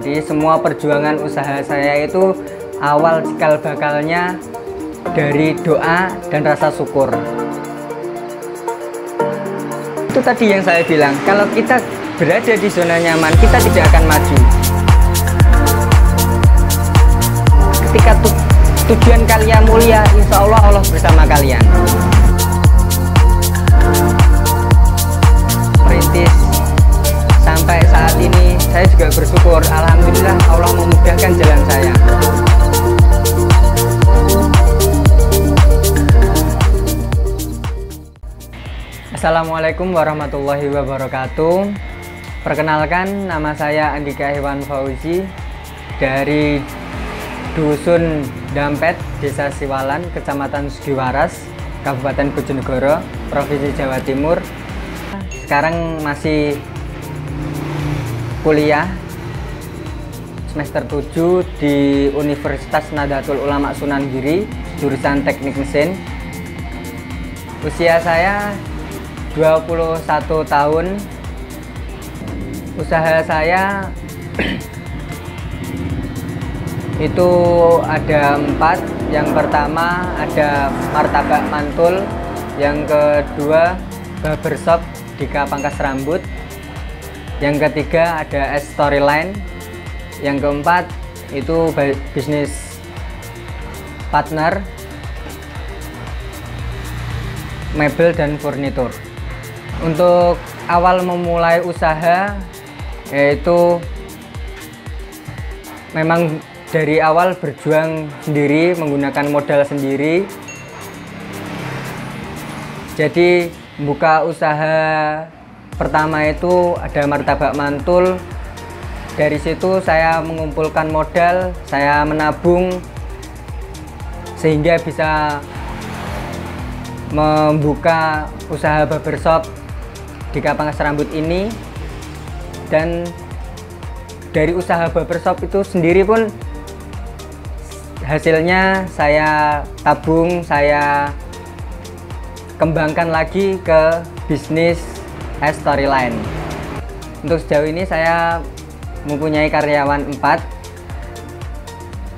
Jadi semua perjuangan usaha saya itu awal cikal bakalnya dari doa dan rasa syukur. Itu tadi yang saya bilang, kalau kita berada di zona nyaman, kita tidak akan maju. Ketika tujuan kalian mulia, insya Allah Allah bersama kalian. Merintis sampai saat ini, saya juga bersyukur. Alhamdulillah Allah memudahkan jalan saya. Assalamualaikum warahmatullahi wabarakatuh. Perkenalkan, nama saya Andika Hewan Fauzi dari Dusun Dampet, Desa Siwalan, Kecamatan Sugiwaras, Kabupaten Bojonegoro, Provinsi Jawa Timur. Sekarang masih kuliah semester 7 di Universitas Nahdlatul Ulama Sunan Giri, jurusan Teknik Mesin. Usia saya 21 tahun. Usaha saya itu ada 4. Yang pertama ada martabak mantul, yang kedua barbershop Dika Pangkas Rambut, yang ketiga ada S Storyline, yang keempat itu bisnis partner mebel dan furnitur. Untuk awal memulai usaha, yaitu memang dari awal berjuang sendiri, menggunakan modal sendiri. Jadi buka usaha pertama itu ada martabak mantul. Dari situ saya mengumpulkan modal, saya menabung sehingga bisa membuka usaha barbershop Dika Pangkas Rambut ini. Dan dari usaha barbershop itu sendiri pun hasilnya saya tabung, saya kembangkan lagi ke bisnis S Storyline. Untuk sejauh ini saya mempunyai karyawan 4.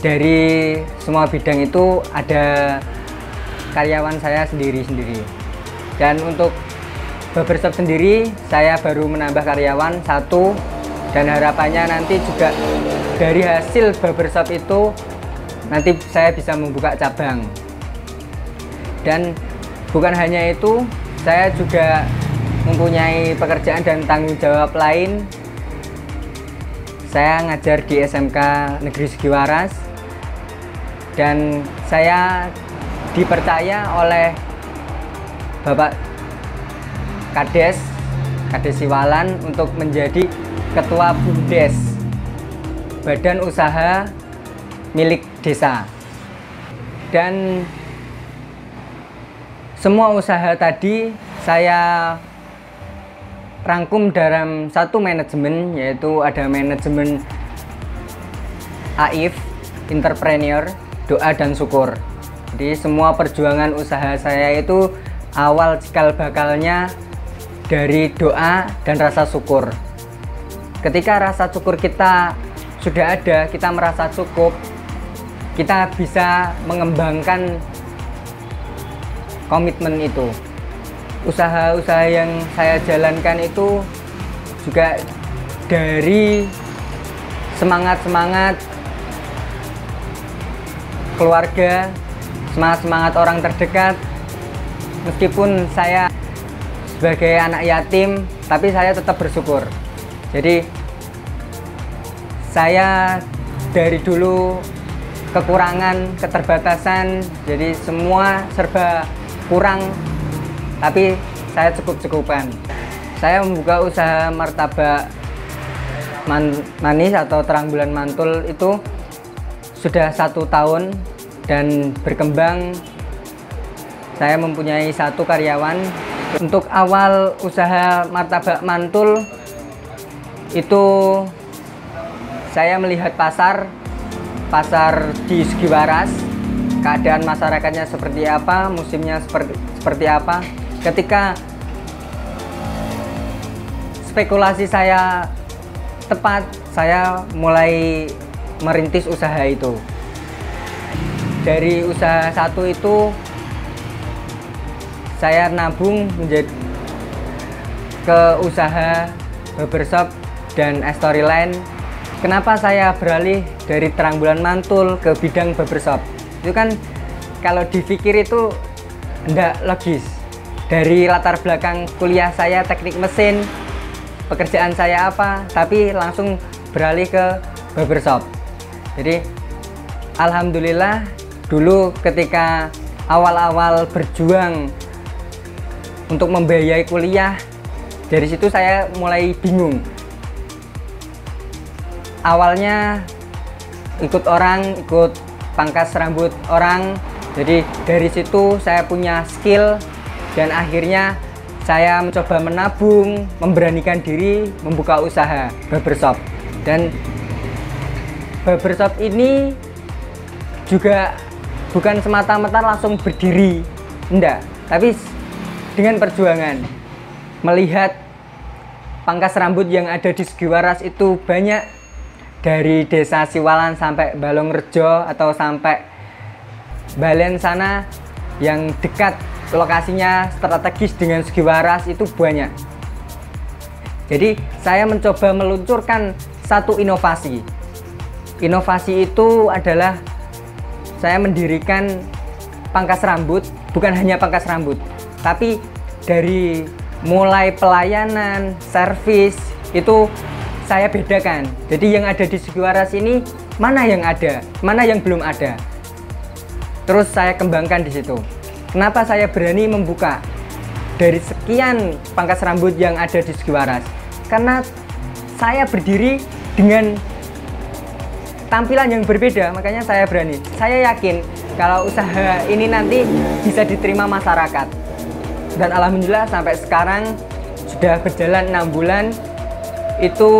Dari semua bidang itu ada karyawan saya sendiri-sendiri. Dan untuk barbershop sendiri saya baru menambah karyawan 1, dan harapannya nanti juga dari hasil barbershop itu nanti saya bisa membuka cabang. Dan bukan hanya itu, saya juga mempunyai pekerjaan dan tanggung jawab lain. Saya ngajar di SMK Negeri Sugiwaras, dan saya dipercaya oleh Bapak Kades Siwalan untuk menjadi Ketua BUMDes, Badan Usaha Milik Desa. Dan semua usaha tadi saya rangkum dalam satu manajemen, yaitu ada manajemen AIF, entrepreneur, doa dan syukur. Jadi semua perjuangan usaha saya itu awal cikal bakalnya dari doa dan rasa syukur. Ketika rasa syukur kita sudah ada, kita merasa cukup, kita bisa mengembangkan komitmen itu. Usaha-usaha yang saya jalankan itu juga dari semangat-semangat keluarga, semangat-semangat orang terdekat. Meskipun saya sebagai anak yatim, tapi saya tetap bersyukur. Jadi saya dari dulu kekurangan, keterbatasan, jadi semua serba kurang, tapi saya cukup-cukupan. Saya membuka usaha martabak manis atau terang bulan mantul itu sudah 1 tahun dan berkembang. Saya mempunyai 1 karyawan. Untuk awal usaha martabak mantul itu saya melihat pasar di Sugiwaras, keadaan masyarakatnya seperti apa, musimnya seperti apa. Ketika spekulasi saya tepat saya mulai merintis usaha itu. Dari usaha satu itu saya nabung menjadi ke usaha barbershop dan storyline. Kenapa saya beralih dari terang bulan mantul ke bidang barbershop? Itu kan kalau dipikir itu enggak logis. Dari latar belakang kuliah saya teknik mesin, pekerjaan saya apa, tapi langsung beralih ke barbershop. Jadi alhamdulillah dulu ketika awal-awal berjuang untuk membiayai kuliah, dari situ saya mulai bingung. Awalnya ikut pangkas rambut orang, jadi dari situ saya punya skill dan akhirnya saya mencoba menabung, memberanikan diri membuka usaha barbershop. Dan barbershop ini juga bukan semata-mata langsung berdiri, enggak, tapi dengan perjuangan. Melihat pangkas rambut yang ada di Segi Waras itu banyak, dari desa Siwalan sampai Balongrejo atau sampai Balen sana, yang dekat lokasinya strategis dengan Segi Waras itu banyak. Jadi saya mencoba meluncurkan satu inovasi. Inovasi itu adalah saya mendirikan pangkas rambut, bukan hanya pangkas rambut, tapi dari mulai pelayanan, servis, itu saya bedakan. Jadi yang ada di Segi Waras ini, mana yang ada, mana yang belum ada. Terus saya kembangkan di situ. Kenapa saya berani membuka dari sekian pangkas rambut yang ada di Segi Waras? Karena saya berdiri dengan tampilan yang berbeda, makanya saya berani. Saya yakin kalau usaha ini nanti bisa diterima masyarakat. Dan alhamdulillah sampai sekarang sudah berjalan 6 bulan, itu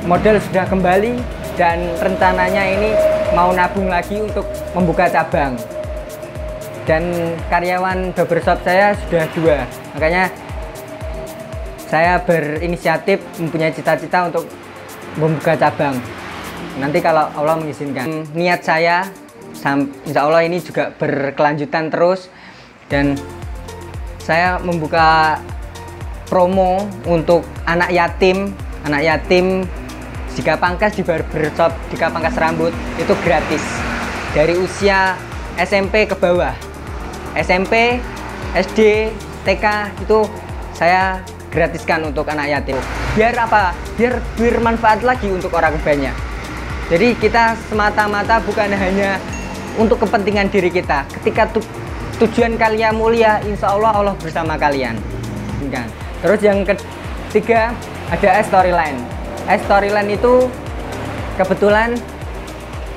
modal sudah kembali dan rencananya ini mau nabung lagi untuk membuka cabang. Dan karyawan barbershop saya sudah 2, makanya saya berinisiatif, mempunyai cita-cita untuk membuka cabang. Nanti kalau Allah mengizinkan. Niat saya, insya Allah ini juga berkelanjutan terus. Dan saya membuka promo untuk anak yatim. Anak yatim jika pangkas di barbershop, jika pangkas rambut itu gratis. Dari usia SMP ke bawah. SMP, SD, TK itu saya gratiskan untuk anak yatim. Biar apa? Biar bermanfaat lagi untuk orang banyak. Jadi kita semata-mata bukan hanya untuk kepentingan diri kita. Ketika tujuan kalian mulia, insya Allah Allah bersama kalian. Terus yang ketiga ada storyline. Storyline itu kebetulan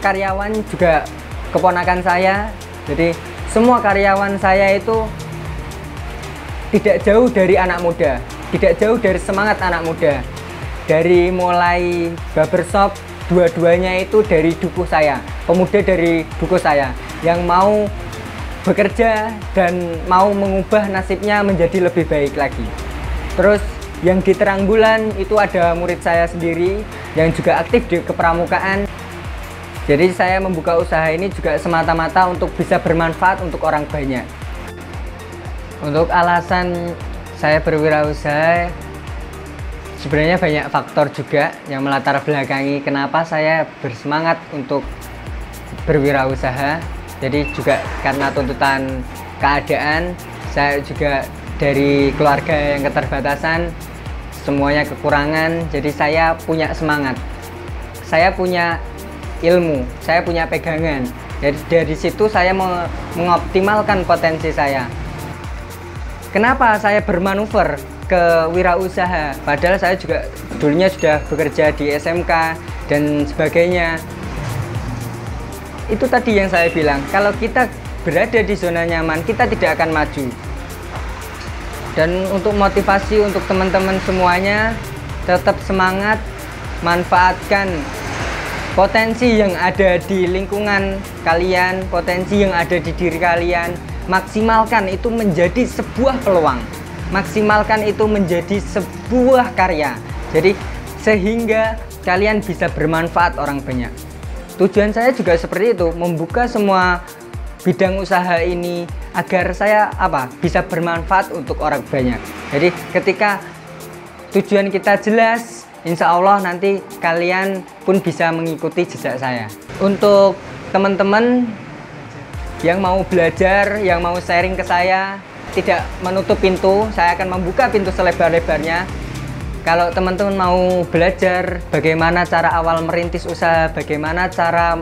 karyawan juga keponakan saya. Jadi semua karyawan saya itu tidak jauh dari anak muda, tidak jauh dari semangat anak muda. Dari mulai barbershop, dua-duanya itu dari dukuh saya, pemuda dari dukuh saya yang mau bekerja dan mau mengubah nasibnya menjadi lebih baik lagi. Terus yang di terang bulan itu ada murid saya sendiri yang juga aktif di kepramukaan. Jadi saya membuka usaha ini juga semata-mata untuk bisa bermanfaat untuk orang banyak. Untuk alasan saya berwirausaha, sebenarnya banyak faktor juga yang melatar belakangi kenapa saya bersemangat untuk berwirausaha. Jadi juga karena tuntutan keadaan, saya juga dari keluarga yang keterbatasan, semuanya kekurangan, jadi saya punya semangat. Saya punya ilmu, saya punya pegangan. Jadi dari situ saya mengoptimalkan potensi saya. Kenapa saya bermanuver ke wirausaha? Padahal saya juga dulunya sudah bekerja di SMK dan sebagainya. Itu tadi yang saya bilang, kalau kita berada di zona nyaman, kita tidak akan maju. Dan untuk motivasi untuk teman-teman semuanya, tetap semangat, manfaatkan potensi yang ada di lingkungan kalian, potensi yang ada di diri kalian, maksimalkan itu menjadi sebuah peluang, maksimalkan itu menjadi sebuah karya. Jadi sehingga kalian bisa bermanfaat orang banyak. Tujuan saya juga seperti itu, membuka semua bidang usaha ini agar saya bisa bermanfaat untuk orang banyak. Jadi ketika tujuan kita jelas, insya Allah nanti kalian pun bisa mengikuti jejak saya. Untuk teman-teman yang mau belajar, yang mau sharing ke saya, tidak menutup pintu, saya akan membuka pintu selebar-lebarnya. Kalau teman-teman mau belajar bagaimana cara awal merintis usaha, bagaimana cara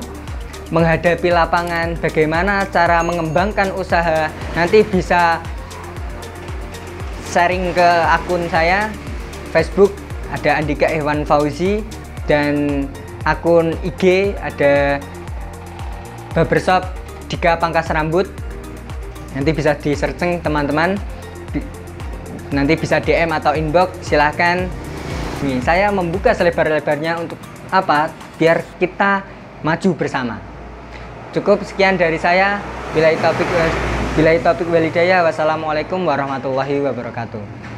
menghadapi lapangan, bagaimana cara mengembangkan usaha, nanti bisa sharing ke akun saya, Facebook ada Andika Ihwan Fauzi, dan akun IG ada Barbershop Dika Pangkas Rambut. Nanti bisa di searching teman-teman, nanti bisa DM atau inbox, silahkan. Nih, saya membuka selebar-lebarnya untuk biar kita maju bersama. Cukup sekian dari saya. Billahi taufik wal hidayah. Wassalamualaikum warahmatullahi wabarakatuh.